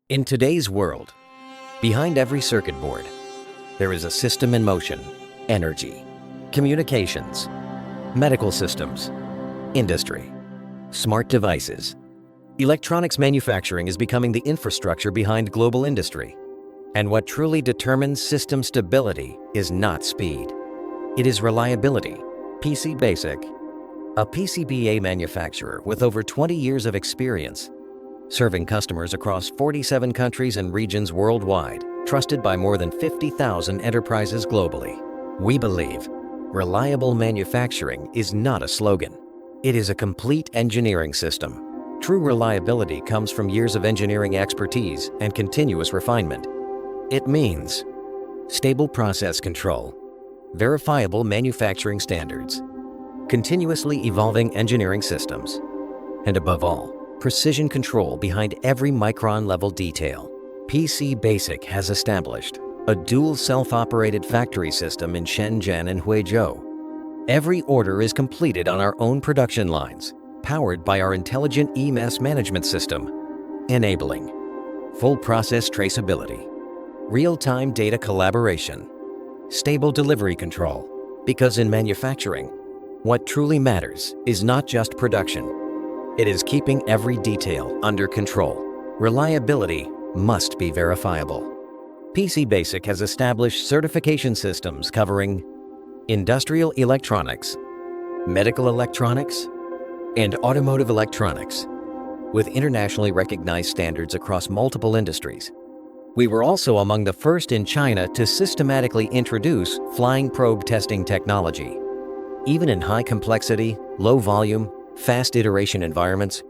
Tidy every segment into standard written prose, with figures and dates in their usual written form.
In today's world, behind every circuit board, there is a system in motion: energy, communications, medical systems, industry, smart devices. Electronics manufacturing is becoming the infrastructure behind global industry. And what truly determines system stability is not speed. It is reliability. PCBasic, a PCBA manufacturer with over 20 years of experience, serving customers across 47 countries and regions worldwide, trusted by more than 50,000 enterprises globally. We believe reliable manufacturing is not a slogan. It is a complete engineering system. True reliability comes from years of engineering expertise and continuous refinement. It means stable process control, verifiable manufacturing standards, continuously evolving engineering systems, and above all, precision control behind every micron-level detail. PCBasic has established a dual self-operated factory system in Shenzhen and Huizhou. Every order is completed on our own production lines, powered by our intelligent eMES management system, enabling full process traceability, real-time data collaboration, stable delivery control. Because in manufacturing, what truly matters is not just production. It is keeping every detail under control. Reliability must be verifiable. PCBasic has established certification systems covering industrial electronics, medical electronics, and automotive electronics, with internationally recognized standards across multiple industries. We were also among the first in China to systematically introduce flying probe testing technology. Even in high complexity, low volume, fast iteration environments,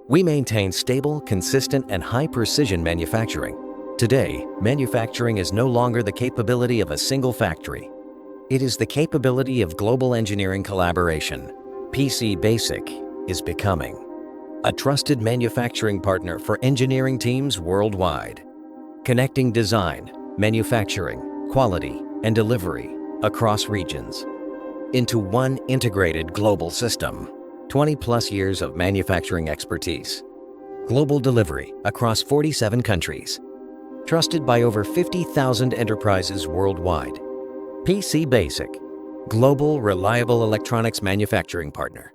we maintain stable, consistent, and high-precision manufacturing. Today, manufacturing is no longer the capability of a single factory. It is the capability of global engineering collaboration. PCBasic is becoming a trusted manufacturing partner for engineering teams worldwide, connecting design, manufacturing, quality, and delivery across regions into one integrated global system. 20+ years of manufacturing expertise, global delivery across 47 countries, trusted by over 50,000 enterprises worldwide. PCBasic, global reliable electronics manufacturing partner.